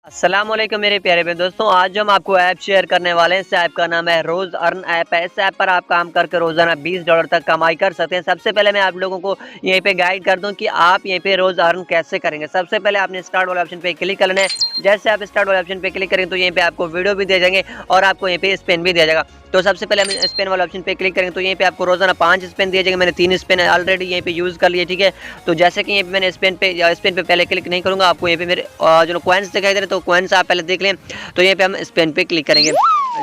अस्सलाम वालेकुम मेरे प्यारे बहन दोस्तों, आज जो हम आपको ऐप शेयर करने वाले हैं, इस ऐप का नाम है रोज़ अर्न ऐप है। इस ऐप पर आप काम करके रोज़ाना $20 तक कमाई कर सकते हैं। सबसे पहले मैं आप लोगों को यहीं पे गाइड कर दूं कि आप यहीं पे रोज़ अर्न कैसे करेंगे। सबसे पहले आपने स्टार्ट वाले ऑप्शन पे क्लिक करना है। जैसे आप स्टार्ट वाले ऑप्शन पे क्लिक करेंगे तो यहीं पे आपको वीडियो भी दिए जाएंगे और आपको यहीं पे स्पेन भी दिया जाएगा। तो सबसे पहले हम स्पेन वाले ऑप्शन पे क्लिक करेंगे तो यहीं पे आपको रोज़ाना 5 स्पेन दिए जाएंगे। मैंने 3 स्पेन ऑलरेडी यहीं पे यूज़ कर लिए, ठीक है। तो जैसे कि यहीं पे मैंने स्पेन पे पहले क्लिक नहीं करूँगा, आपको यहीं पे मेरे जो कॉइन्स दिखाई दे रहे, तो कॉइन्स आप पहले देख लें। तो यहीं पे हम स्पेन पे क्लिक करेंगे।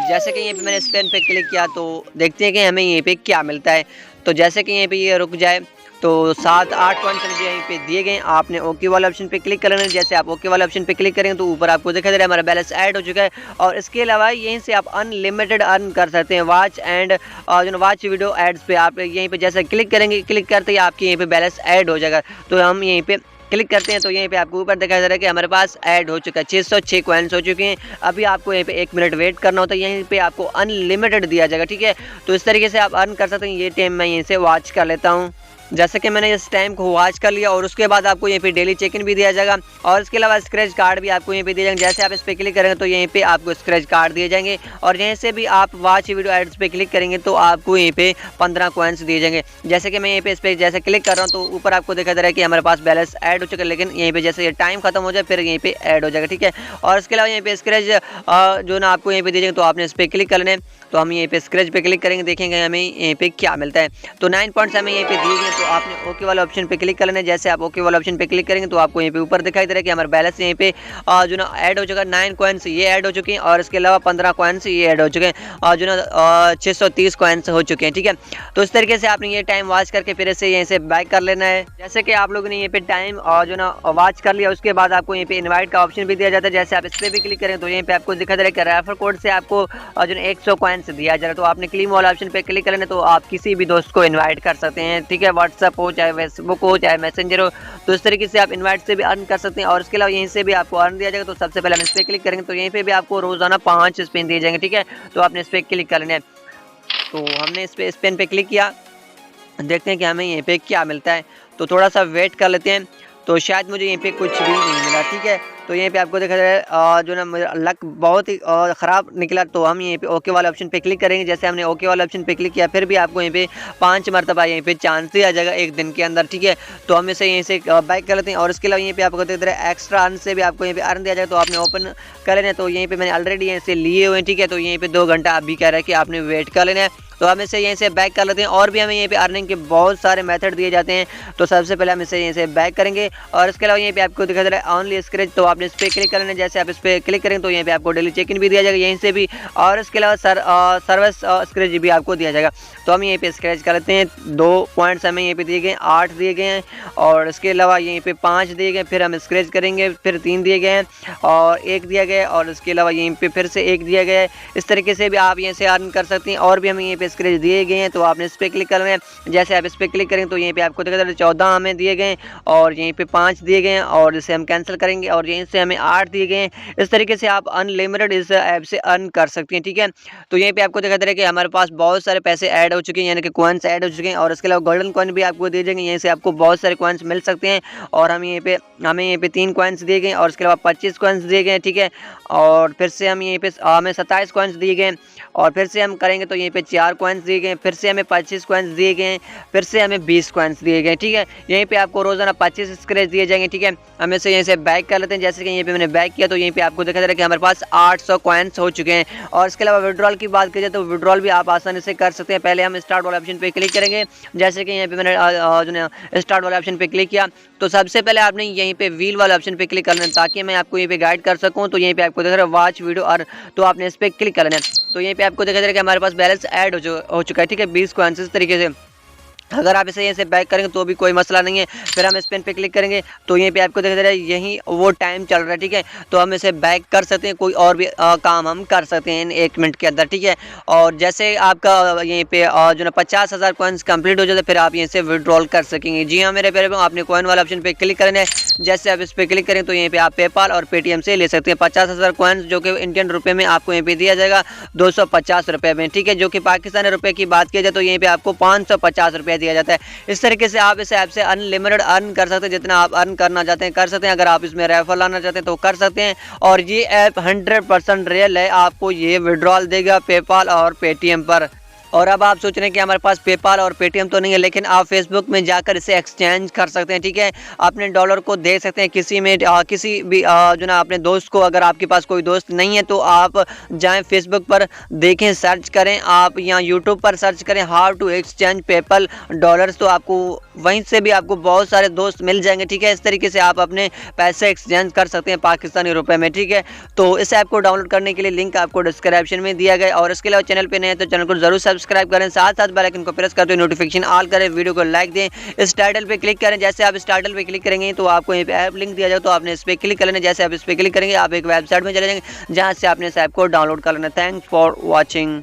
जैसे कि यहीं पे मैंने स्पेन पे क्लिक किया तो देखते हैं कि हमें यहीं पे क्या मिलता है। तो जैसे कि यहीं पे ये रुक जाए तो 7-8 कॉइन्स मुझे यहीं पे दिए गए। आपने ओके वाले ऑप्शन पे क्लिक कर लेना है। जैसे आप ओके वाले ऑप्शन पे क्लिक करेंगे तो ऊपर आपको दिखाई दे रहा है हमारा बैलेंस ऐड हो चुका है। और इसके अलावा यहीं से आप अनलिमिटेड अर्न कर सकते हैं वॉच एंड जो वॉच वीडियो एड्स पे। आप यहीं पे जैसे क्लिक करेंगे, क्लिक करते ही आपके यहीं पे बैलेंस ऐड हो जाएगा। तो हम यहीं पे क्लिक करते हैं तो यहीं पे आपको ऊपर दिखाई दे रहा है कि हमारे पास ऐड हो चुका है। 606 कॉइन्स हो चुके हैं। अभी आपको यहीं पे 1 मिनट वेट करना होता है, यहीं पे आपको अनलिमिटेड दिया जाएगा, ठीक है। तो इस तरीके से आप अर्न कर सकते हैं। ये टाइम मैं यहीं से वॉच कर लेता हूँ। जैसे कि मैंने इस टाइम को वॉच कर लिया और उसके बाद आपको यहीं पे डेली चेक इन भी दिया जाएगा और इसके अलावा स्क्रैच कार्ड भी आपको यहीं पे दिए जाएंगे। जैसे आप इस पे क्लिक करेंगे तो यहीं पे आपको स्क्रैच कार्ड दिए जाएंगे और यहीं से भी आप वॉच वीडियो एड्स पे क्लिक करेंगे तो आपको यहीं पे 15 कॉइन्स दिए जाएंगे। जैसे कि मैं यहीं पे इस पर जैसे क्लिक कर रहा हूँ तो ऊपर आपको दिखा दे रहा है कि हमारे पास बैलेंस ऐड हो चुका है, लेकिन यहीं पे जैसे ये टाइम खत्म हो जाए फिर यहीं पे ऐड हो जाएगा, ठीक है। और इसके अलावा यहीं पे स्क्रैच जो ना आपको यहीं पे दिए जाएंगे तो आपने इस पर क्लिक कर लेना है। तो हम यहीं पे स्क्रैच पे क्लिक करेंगे, देखेंगे हमें यहीं पे क्या मिलता है। तो 9 पॉइंट्स हमें यहीं पे दिए गए। तो आपने ओके वाले ऑप्शन पे क्लिक कर लेना है। जैसे आप ओके वाले ऑप्शन पे क्लिक करेंगे तो आपको यहीं पे ऊपर दिखाई दे रहा है कि हमारा बैलेंस यहीं पे जो ना ऐड हो चुका है। 9 कॉइन्स ये ऐड हो चुके हैं और इसके अलावा 15 कॉइन्स ये ऐड हो चुके हैं और जो ना 630 कॉइन्स हो चुके हैं, ठीक है। तो इस तरीके से आपने ये टाइम वॉच करके फिर से यहीं से बैक कर लेना है। जैसे कि आप लोगों ने यहीं पे टाइम और जो ना वॉच कर लिया, उसके बाद आपको यहीं पे इन्वाइट का ऑप्शन भी दिया जाता है। जैसे आप इस पर भी क्लिक करें तो यहीं पे आपको दिखा दे रहा है कि रेफर कोड से आपको जो 100 कॉइन्स दिया जा रहा है। तो आपने क्लीम वाला ऑप्शन पे क्लिक करना है तो आप किसी भी दोस्त को इन्वाइट कर सकते हैं, ठीक है। व्हाट्सअप हो, चाहे फेसबुक हो, चाहे मैसेंजर हो, तो इस तरीके से आप इन्वाइट से भी अर्न कर सकते हैं। और इसके अलावा यहीं से भी आपको अर्न दिया जाएगा। तो सबसे पहले हम इस पर क्लिक करेंगे तो यहीं पे भी आपको रोजाना 5 स्पिन दिए जाएंगे, ठीक है। तो आपने इस पर क्लिक कर लेना है। तो हमने इस पे स्पिन पे क्लिक किया, देखते हैं कि हमें यहीं पे क्या मिलता है। तो थोड़ा सा वेट कर लेते हैं। तो शायद मुझे यहीं पे कुछ भी नहीं मिला, ठीक है। तो यहीं पे आपको देखा जाए जो ना मेरा लक बहुत ही ख़राब निकला। तो हम यहीं पे ओके वाले ऑप्शन पे क्लिक करेंगे। जैसे हमने ओके वाले ऑप्शन पे क्लिक किया फिर भी आपको यहीं पे 5 मरतबा यहीं पे चांस दिया जाएगा एक दिन के अंदर, ठीक है। तो हम इसे यहीं से बैक कर लेते हैं। और इसके अलावा यहीं पे आपको देख रहे हैं एक्स्ट्रा अर्न से भी आपको यहीं पे अर्न दिया जाएगा। तो आपने ओपन कर लेना है। तो यहीं पर मैंने ऑलरेडी यहीं से लिए हुए हैं, ठीक है। तो यहीं पर 2 घंटा अभी कह रहा है कि आपने वेट कर लेना है। तो हम इसे यहीं से बैक कर लेते हैं। और भी हमें यहीं पे अर्निंग के बहुत सारे मेथड दिए जाते हैं। तो सबसे पहले हम इसे यहीं से बैक करेंगे। और इसके अलावा यहीं पे आपको दिखा दे रहा है ऑनली स्क्रैच, तो आपने इस पर क्लिक कर लेना है। जैसे आप इस पर क्लिक करेंगे तो यहीं पे आपको डेली चेक इन भी दिया जाएगा यहीं से भी। और इसके अलावा सर्विस स्क्रैच भी आपको दिया जाएगा। तो हम यहीं पे स्क्रैच कर लेते हैं। 2 पॉइंट्स हमें यहीं पे दिए गए, 8 दिए गए हैं और इसके अलावा यहीं पे 5 दिए गए। फिर हम स्क्रैच करेंगे, फिर 3 दिए गए हैं और 1 दिया गया और इसके अलावा यहीं पे फिर से 1 दिया गया है। इस तरीके से भी आप यहीं से अर्न कर सकते हैं। और भी हमें यहीं पे स्क्रैच दिए गए हैं। तो आपने इस पर क्लिक करना है। जैसे आप इस पर क्लिक करेंगे तो यहीं पे आपको दिखा दे रहा है 14 हमें दिए गए और यहीं पे 5 दिए गए हैं और इसे हम कैंसिल करेंगे और यहीं से हमें 8 दिए गए हैं। इस तरीके से आप अनलिमिटेड इस ऐप से अर्न कर सकते हैं, ठीक है। तो यहीं पे आपको दिखा दे रहा है कि हमारे पास बहुत सारे पैसे ऐड हो चुके हैं, यानी कि कॉइन्स ऐड हो चुके हैं। और इसके अलावा गोल्डन कॉइन भी आपको दिए जाएंगे, यहीं से आपको बहुत सारे कॉइन्स मिल सकते हैं। और हमें यहीं पे 3 कॉइन्स दिए गए और इसके अलावा 25 कॉइन्स दिए गए, ठीक है। और फिर से हम यहीं पे हमें 27 कॉइन्स दिए गए और फिर से हम करेंगे तो यहीं पे 4 कॉइन्स दिए गए, फिर से हमें 25 कॉइन्स दिए गए, फिर से हमें 20 कॉइन्स दिए गए, ठीक है। यहीं पे आपको रोजाना 25 स्क्रैच दिए जाएंगे, ठीक है। हम इसे यहीं से बैक कर लेते हैं। जैसे कि यहीं पे मैंने बैक किया तो यहीं पे आपको दिखा दे रहा है कि हमारे पास 800 कॉइन्स हो चुके हैं। और इसके अलावा विड्रॉल की बात की जाए तो विड्रॉल भी आप आसानी से कर सकते हैं। पहले हम स्टार्ट वाले ऑप्शन पे क्लिक करेंगे। जैसे कि यहाँ पे मैंने जो स्टार्ट वाले ऑप्शन पे क्लिक किया तो सबसे पहले आपने यहीं पे व्हील वाले ऑप्शन पे क्लिक करना है ताकि मैं आपको यहीं पे गाइड कर सकूं। तो यहीं पे आपको दिख रहा है वॉच वीडियो और तो आपने इस पर क्लिक करना है। तो यहीं पे आपको दिखा दे रहा है कि हमारे पास बैलेंस ऐड हो चुका है, ठीक है, 20 कॉइन्स। इस तरीके से अगर आप इसे यहीं से बैक करेंगे तो भी कोई मसला नहीं है। फिर हम स्पेन पे क्लिक करेंगे तो यहीं पे आपको दिखा दे रहा है यहीं वो टाइम चल रहा है, ठीक है। तो हम इसे बैक कर सकते हैं, कोई और भी काम हम कर सकते हैं इन 1 मिनट के अंदर, ठीक है। और जैसे आपका यहीं पे जो ना 50,000 कॉइन्स कंप्लीट हो जाते फिर आप यहीं से विड्रॉल कर सकेंगे। जी हाँ मेरे प्यारे भाई, आपने कॉइन वाला ऑप्शन पे क्लिक करना है। जैसे आप इस पर क्लिक करें तो यहीं पे आप पेपाल और पेटीएम से ले सकते हैं 50,000 कॉइन्स, जो कि इंडियन रुपये में आपको यहीं पे दिया जाएगा 250 रुपये में, ठीक है। जो कि पाकिस्तानी रुपये की बात की जाए तो यहीं पे आपको 550 रुपये दिया जाता है। इस तरीके से आप इस ऐप से अनलिमिटेड अर्न कर सकते हैं, जितना आप अर्न करना चाहते हैं कर सकते हैं। अगर आप इसमें रेफर लाना चाहते हैं तो कर सकते हैं। और ये ऐप 100% रियल है, आपको ये विड्रॉल देगा पेपाल और पेटीएम पर। और अब आप सोच रहे हैं कि हमारे पास पेपाल और पेटीएम तो नहीं है, लेकिन आप फेसबुक में जाकर इसे एक्सचेंज कर सकते हैं, ठीक है। अपने डॉलर को दे सकते हैं किसी में किसी भी जो ना अपने दोस्त को। अगर आपके पास कोई दोस्त नहीं है तो आप जाएं फेसबुक पर, देखें, सर्च करें, आप यहाँ यूट्यूब पर सर्च करें how to exchange PayPal dollars, तो आपको वहीं से भी आपको बहुत सारे दोस्त मिल जाएंगे, ठीक है। इस तरीके से आप अपने पैसे एक्सचेंज कर सकते हैं पाकिस्तानी रुपए में, ठीक है। तो इस ऐप को डाउनलोड करने के लिए लिंक आपको डिस्क्रिप्शन में दिया गया। और इसके अलावा चैनल पे नए हैं तो चैनल को जरूर सब्सक्राइब करें, साथ साथ बेल आइकन को प्रेस करते हुए नोटिफिकेशन ऑल करें, वीडियो को लाइक दें, इस टाइटल पे क्लिक करें। जैसे आप इस टाइटल पे क्लिक करेंगे तो आपको यहाँ पे ऐप लिंक दिया जाए, तो आपने इस पे क्लिक कर लेना। जैसे आप इस पे क्लिक करेंगे आप एक वेबसाइट में चले जाएंगे जहाँ से आपने इस ऐप को डाउनलोड कर लेना। Thanks for watching.